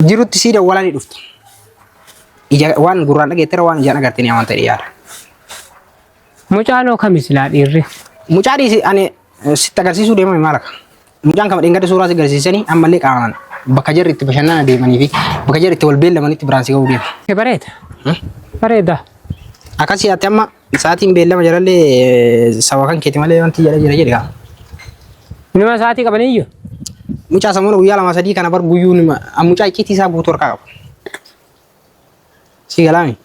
jirutti siida walani dhuftu ija waan gurraan dhageettira waan ijaan agartanii amanta dhiyaara mucaanoo kamislaa dhiirri mucaadhi ani sitti agarsiisuu deemame maalaka mucaan kama dhingada suuraa si agarsiisanii ammallee qaaman bakka jarri itti bashannana deemanii fi bakka jarri itti wal beellamanitti biraansi ga'uu deema bareeda akkasii ati amma sa'aatiin beellama jarallee sawa kan keeti malee wanti jala jedha nima sa'aatii qabaniyyuu mucaa samuuna guyyaa lama sadii kana bar guyyuu nima mucaa icciitii isaa guutuu harkaa qabu si galaami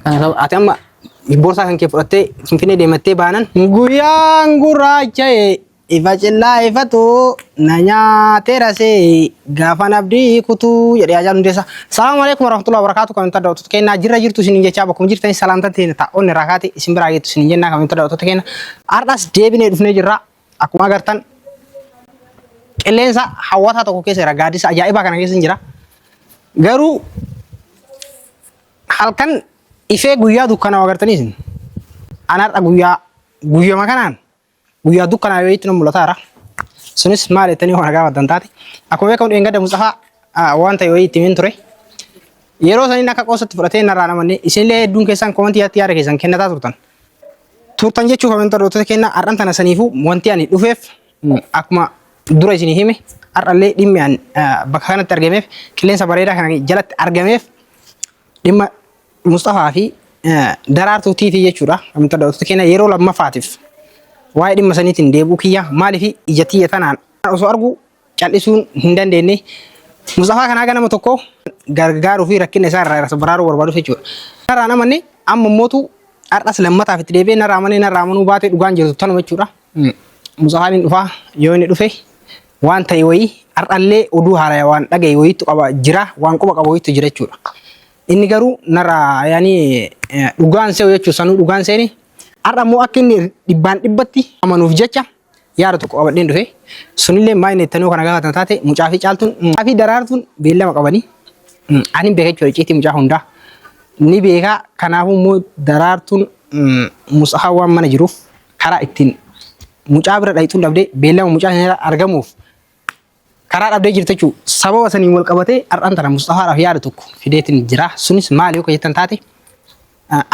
kana ati amma borsaa kan kee fudhattee Finfinnee deemattee baanan guyyaan gurraacha ifa cillaa ifatu na nyaateera see gaafa nabdii kutuu jedhee ajaan hundeessa. Salaamu alaikum warahmatullahi wabarakatuh kan tadda otoo kennaa jirra jirtu isin jechaa bakkum jirtan salaamtan ta'e ta'onni raakaati isin biraa geettu isin jennaa kan tadda otoo kenna. Ardhas deebinee dhufnee jirra akkuma agartan qilleensa hawwataa tokko keessa jira gaaddisa ajaa'ibaa kana keessa jira. Garuu halkan ifee guyyaa dukkanaa agartanii isin. Anaadha guyyaa makanaan guyyaa dukkanaa yoo itti mul'ataara. Sunis maal ettanii waan gaafatan taate. Akkuma beekamu dheengadda Mustaafaa waan ta'e itti himin ture. Yeroo saniin akka qoosatti fudhatee narraa namanne isinillee hedduun keessan komantii yaada keessan kennataa turtan. Turtan jechuu kan wantoota kenna har'an tana saniifuu wanti ani dhufeef akkuma dura isinii hime har'allee dhimmi an bakka kanatti argameef qilleensa bareedaa kana jalatti argameef dhimma Mustaafaa fi daraartuu tiitii jechuudha. Wantoota kenna yeroo lammaffaatiif waa'ee dhimma saniitiin deebuu kiyya maaliif ija tiyya tanaan osoo argu cal'isuun hin dandeenye Mustaafaa kanaa ganama tokko gargaaruu fi rakkina isaa irraa baraaruu barbaadu jechuudha. Narraa namanne amma mootu har'as lammataaf itti deebi'ee narraa amanuu baatee dhugaan jirtu tanuma jechuudha. Mustaafaan hin dhufaa yoo inni dhufe waan ta'e wayii har'allee oduu haaraa waan dhagaye wayiitu qaba jira waan quba qabu wayiitu jira jechuudha. Inni garuu narraa yaani dhugaan se'u jechuudha sanuu dhugaan seeni har'a immoo akka inni dhibbaan dhibbatti amanuuf jecha yaada tokko qabadheen dhufe sunillee maayini ittanii kana gaafatan taate mucaa fi caaltuun mucaa fi daraartuun beellama qabanii ani beeka jechuudha icciitii mucaa hundaa ni beeka kanaafuu immoo daraartuun Mustaafaa waan mana jiruuf karaa ittiin mucaa bira dhayxuun dhabdee beellama mucaa sana argamuuf karaa dhabdee jirti jechuudha sababa saniin wal qabatee har'aan tana Mustaafaadhaaf yaada tokko fideetiin jira sunis maali yoo jettan taate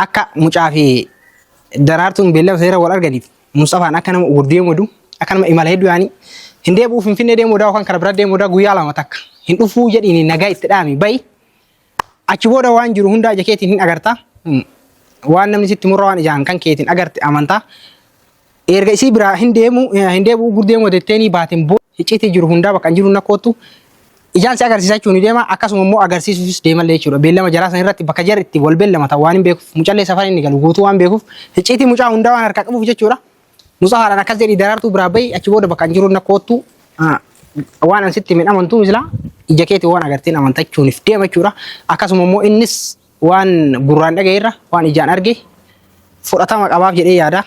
akka mucaa fi daraartuun beellama sana wal arganiif Mustaafaan akka nama urdeemuu akka nama imala hedduu yaani hin deebi'uu Finfinnee deemuu yookaan karaa biraa deemuu guyyaa lama takka hin dhufuu jedhiin nagaa itti dhaami bayi achi booda waan jiru hundaa ija keetiin hin agarta waan namni sitti murraa waan ijaan kan keetiin agarte amantaa erga isii biraa hin deebi'uu gurdeemuu detteeni baatiin booda icciitii jiru hundaa bakka jiru nakkootu ijaan si agarsiisaa jechuun ni deema akkasuma immoo agarsiisuufis deemallee jechuudha beellama jaraa san irratti bakka jarri itti wal beellamata waan hin beekuuf mucallee safaan inni galu guutuu waan beekuuf icciitii mucaa hundaa waan harkaa qabuuf jechuudha. Mustaafaadhaan akkas jedhii daraartuu biraa bayi achi booda bakka jiru nakkootu waan ansitti min amantuu misla ija keetii waan agarteen amantachuunif deema jechuudha. Akkasuma immoo innis waan gurraan dhagayeerra waan ijaan arge fudhatama qabaaf jedhee yaada.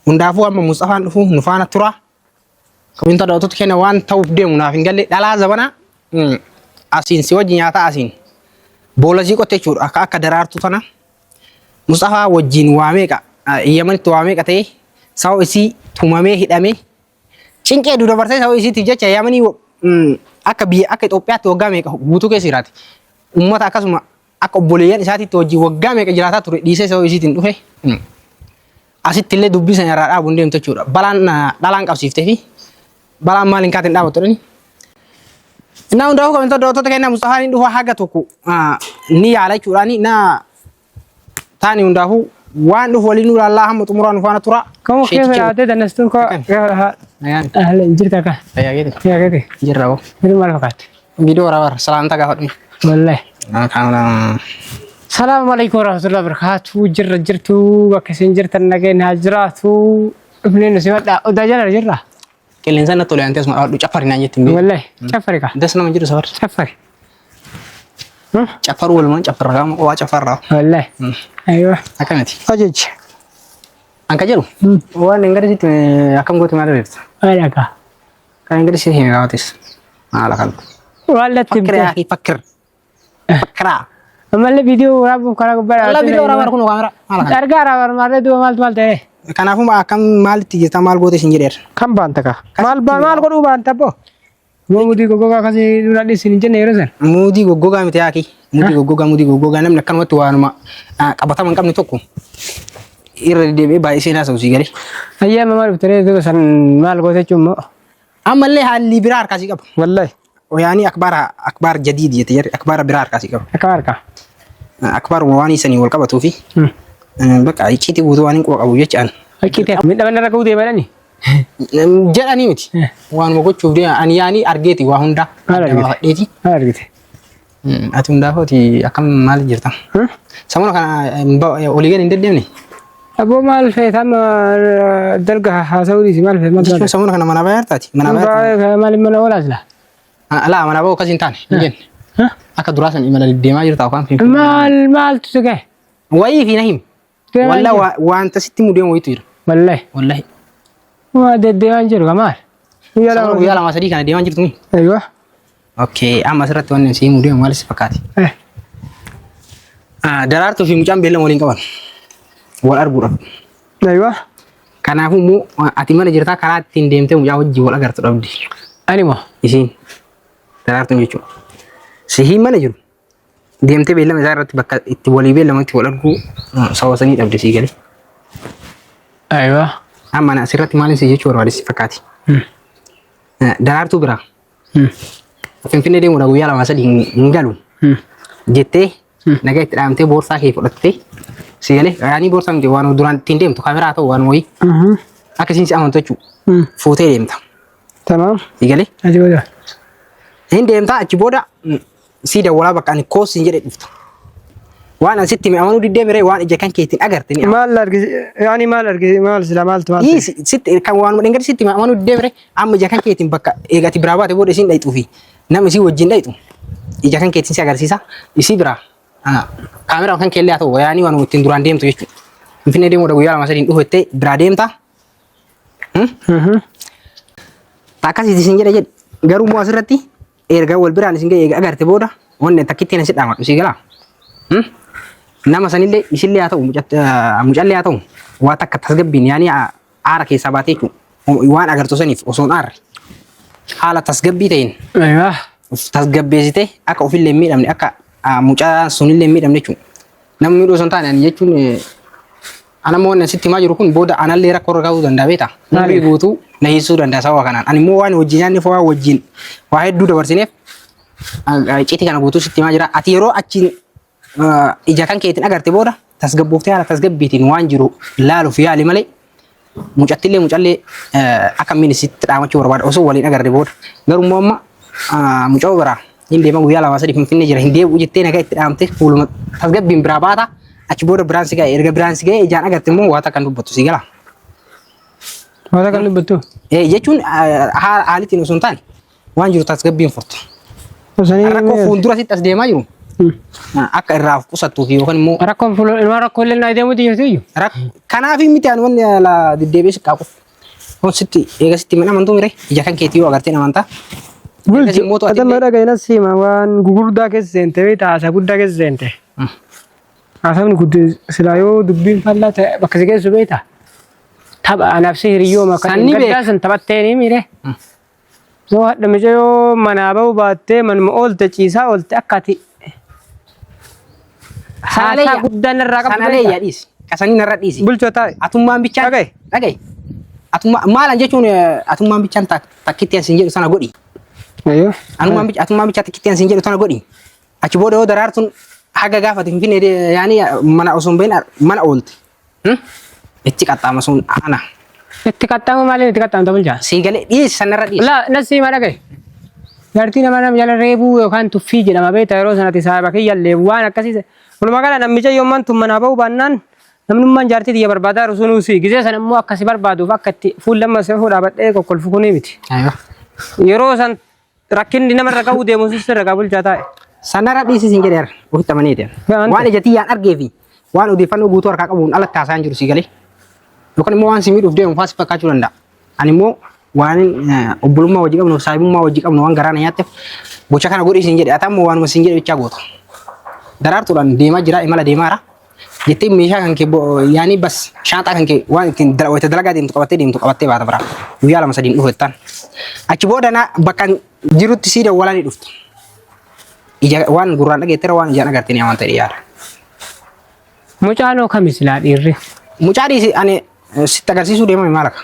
Hundaafuu amma Mustaafaan dhufu nu faana tura. Kaminta daawwattoota kenna waan ta'uuf deemu naaf hin galle dhalaa zabana asiin si wajji nyaata asiin boolazii qotte jechuudha akka daraartuu tana Mustaafaa wajjin waa meeqa Yamanitti waa meeqa ta'e sawo isii tumamee hidhamee cinqee dura dabarsee sawo isiitiif jecha Yamanii akka biyya akka Itoophiyaatti waggaa meeqa guutuu keessa jiraate uummata akkasuma akka obboleeyyan isaatiitti wajjin waggaa meeqa jiraataa ture dhiisee sawo isiitiin dhufe asitti illee dubbii sana irraa dhaabuun deemtu jechuudha balaan dhalaan qabsiiftee fi balaan maaliin kaatiin dhaabattu Nah hundaafuu kan daawwattoota kenna Mustaafaan hin dhufa haga tokko ni yaala jechuudhaani na taani hundaafuu waan dhufu waliin ulaalaa hamma xumuraan nu faana tura. Kamu keessa yaadee dandeessuun koo jirta ka. Yaagete. Jirra boo. Biri maal fakkaate? Video waraabara salaamta gaafadhu. Wallahi. Salaamu alaikum warahmatullahi wabarakatuh. Jirtu bakka isin jirtan nageenya jiraatu dhufnee nu simadha. Odaa jala jirra. Qilleensa na tole antes ma cafari naan jettin be wallahi cafari ka das nama jiru safar cafari cafar wal man cafar ka wa cafar wallahi aywa akanati ajej anka jaru wan ngari sit akam goto mala reft ala ka kan ngari sit hega watis ala kan wala tibta fakir fakra amalle video rabu kara bara alla video rabar kuno kamera ala kan gargara war mare du mal te kanaafuma akkam maalitti jirta maal goote isin jedheer kam baanta ka maal godu baanta bo Mudi gogoga kasi dura di sini jenne yero san. Mudi gogoga miti aki. Mudi gogoga namni akkanumatti waanuma qabataman qabni tokko irra deebi'ee baay'ee seenaa sa'u sii galee. Ayyaa maal bitaree duba san maal goote chummo. Ammallee haalli biraa harkaasii qaba. Wallahi. Yaani akbaar jadiid jette jedhe akbaara biraa harkaasii qaba. Akbaar ka. Akbaaruma waan isanii wal qabatuu fi bakka icciitii guutuu waan hin qabu jechaan. Icciitii midhaan irra ga'uu deemadhani. Jedhanii miti. Waanuma gochuuf deema ani yaani argeeti waa hundaa. Argeeti. Argeeti. Ati hundaafoti akkam maal jirta? Samuna kana olii gadi hin deddeemne? Aboo maal feetam dalga haasawuudhiisi maal feetam? Jechuun samuna kana mana baay'ee taati. Mana baay'ee maal mana oolaas laa? Laa mana baay'ee akkasii hin taane hin jenne. Akka duraa san imala deddeemaa jirta yookaan fi. Maaltu si gahe? Wayii fi na himi. Walla wanta sitti mudeen wayitu jira. Wallahi. Wallahi. Waa deddeemaa jiru kamaal? Guyyaa lama sadii kana deemaa jirtu mi? Aywa. Okay, amma asirratti wanni si mudeen maal si fakkaati? Daraartuu fi mucaan beellama waliin qaban. Wal arguudhaaf. Aywa. Kanaafuu immoo ati mana jirtaa karaa ittiin deemtee mucaa wajjin wal agartu dhabdi. Ani moo? Isiin daraartuun jechuudha. Sihiin mana jiru deemtee beellama isaa irratti bakka itti walii beellamatti wal arguu sawasanii dhabde sii galee. Aywa. Amma asirratti maalin si jechuu barbaade si fakkaati? Daraartuu biraa. Finfinnee deemuudha guyyaa lama sadii hin galu. Jettee nagaa itti dhaamtee boorsaa kee fudhattee si galee yaani boorsaa miti waan duraan ittiin deemtu kaameraa ta'u waan wayii akkasiin si amantu jechuudha. Fuutee deemta. Tamam. Si galee. Achi booda. Hin deemtaa achi booda si dawwalaa bakka ani koos hin jedhe dhufta. Waan asitti mi amanuu diddee miree waan ija kan keetiin agarte ni. Maal argisi yaani maal argisi maal sila maaltu maal. Sitti kan waan dhengadi sitti mi amanuu diddee miree amma ija kan keetiin bakka eegati biraa baate booda isiin dhayituu fi nama isii wajjin dhayitu ija kan keetiin si agarsiisa isii biraa kaameraa kan keellee haa ta'u yaani waan ittiin duraan deemtu jechuudha. Finfinnee deemuudha guyyaa lama sadiin dhufattee biraa deemta. Akkasitti isin jedhe garuu immoo asirratti erga wal biraan isin ga'e agarte booda wanni takkittiin asi dhaamadhu si galaa. Nama sanillee isillee haa ta'u mucallee haa ta'u waa takka tasgabbiin yaani aara keessaa baatee jechuudha waan agartu saniif osoo hin aarre haala tasgabbii ta'een tasgabbeessitee akka ofillee hin miidhamne akka mucaa sunillee hin miidhamne jechuudha. Namni miidhuu osoo hin taane ani jechuun anammoo wanni asitti himaa jiru kun booda anallee rakkoo irra kaa'uu danda'a beektaa. Namni guutuu na hiisuu danda'a sababa kanaan. Ani immoo waan wajjin nyaanni fa'aa wajjin waa hedduu dabarsineef icciitii kana guutuu sitti himaa jira. Ati yeroo achiin ija kan keetiin agarte booda tasgabbooftee haala tasgabbiitiin waan jiru laaluuf yaali malee mucallee akka inni sitti dhaamachuu barbaada osoo waliin agarre booda. Garuu immoo amma mucaa biraa hin deema guyyaa lama sadii Finfinnee jira hin deebi'u jettee nagaa itti dhaamte fuuluma tasgabbiin biraa baata. Achi booda biraan si ga'e erga biraan si ga'e ijaan agarte immoo waa takkan dubbattu si gala. Waa takkan dubbattu? Jechuun haalittiin osoo hin taane waan jiru tasgabbiin furtu. Rakkoo fuuldura sitti as deemaa jiru. Akka irraa of qusattuu fi yookaan immoo. Rakkoon fuuldura ilmaa rakkoo illee naa deemuuti jirtu iyyuu. Kanaaf miti ani wanni ala deddeebi'ee si qaaqu. Kun sitti eega sitti mana amantuu mire ija kan keetii yoo agartee amantaa. Bulchu adama dhaga'ina siima waan gugurdaa keessa seente beektaa haasaa guddaa keessa seente. Haasawni guddin silaa yoo dubbiin fallaa ta'e bakka si geessu beektaa. Tapha anaaf si hiriyyoo makkaan gaddaa san taphattee ni miire. Yoo hadha mica yoo manaa bahu baattee manuma oolte ciisaa oolte akka ati. Haasaa guddaan irraa qabdu. Sanalee yaadhiisi. Qasanii narra dhiisi. Bulchoo taa'e. Atummaan bichaan. Dhagaye. Maalan jechuun atummaan bichaan takkitti ansiin jedhu sana godhi. Atummaan bichaa takkitti ansiin jedhu sana godhi. Achi booda yoo daraartuun haga gaafa Finfinnee yaani mana osoo hin bahin mana oolte. Itti qaxxaama sun ana. Itti qaxxaama maaliin itti qaxxaamta bulchaa? Sii galee dhiisi sanarra dhiisi. Laa nasii ma dhagaye. Gartii nama jala reebuu yookaan tuffii jedhama beektaa yeroo sanatti saaba kiyyallee waan akkasii. Walumaa gala namicha yoomman tun manaa bahu baannaan namnummaan jaartii xiyya barbaadaa rusunuu si gisee sana immoo akkasi barbaaduuf akka itti fuullamma see fuudhaa badhee kokkolfu kunii miti. Yeroo san rakkinni namarra qabu deemu sirra qabu bulchaa taa'e. Sanarra dhiisi siin jedheera ofitti amaneeti. Waan ija tiyyaan argee fi waan odeeffannoo guutuu harkaa qabuun alatti haasa'an jiru si galee. Yookaan immoo waan si miidhuuf deemu faasi fakkaachuu danda'a. Ani immoo waan obbolummaa wajji qabnu saahibummaa wajji qabnu waan garaa na nyaatteef gocha kana godhii siin jedhe atammoo waanuma siin jedhe bichaa goota. Daraartuudhaan deemaa jira imala deemaara. jettee meeshaa kan kee yaani bas shaanxaa kan kee waan ittiin wayita dalagaa deemtu qabattee baata bira guyyaa lama sadiin dhufu jettaan achi booda na bakka jirutti sii dawwalanii dhuftu ija waan gurraan dhageettira waan ijaan agartee ni amanta dhiyaata. Mucaanoo kamis laa dhiirri. Mucaa dhiisi ani sitti agarsiisuu deemame maal akka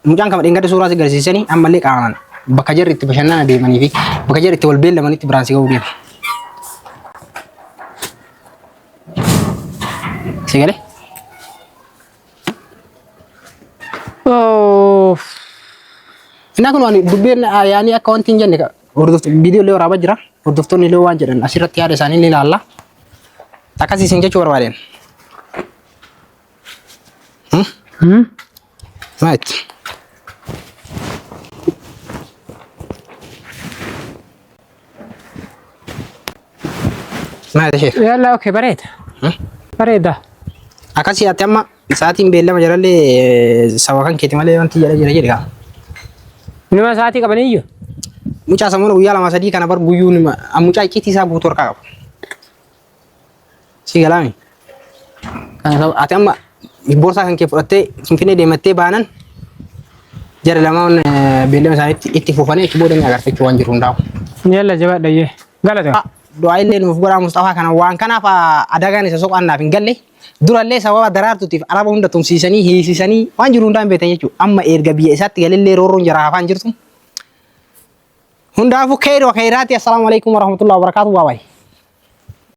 mucaan kama dhingada suuraa si agarsiisanii ammallee qaamaan bakka jarri itti bashannana deemanii fi bakka jarri itti wal beellamanitti biraan si ga'uu deema. Sigale? Oh. Innaa kun waan dubbeen yaani akka wanti hin jenne viidiyoo illee waraabaa jira. Hordoftoonni illee waan jedhan asirratti yaada isaanii ni ilaalla. Akkasii isin jechuu barbaadeen. Right. Maal ishee? Yalla okay bareeda. Bareeda. Akkasii ati amma sa'aatiin beellama jalallee saba kan keeti malee wanti jedha gaa. Nima sa'aatii qabaniyyuu. Mucaa sammuu guyyaa lama sadii kana bar guyyuu nima mucaa icciitii isaa guutuu harkaa qaba. Si galaami. Kan ati amma boorsaa kan kee fudhattee Finfinnee deemattee baanan jara lamaan beellama isaaniitti itti fufanii achi booda ni agarsiifachuu waan jiru hundaa'u. Yalla jabaadha yee. Galata. Doa illee nuuf godhaa Mustafaa kana waan kanaaf adagaan isa soqannaaf hin galle durallee sababa daraartuutiif araba hunda tumsiisanii hiisisanii waan jiru hundaan beekan jechuudha. Amma erga biyya isaatti galillee roorroon jara hafaan jirtu. Hundaafuu khayri wa khayraati. Assalaamu alaikum warahmatullahi wabarakatuh. Bye bye.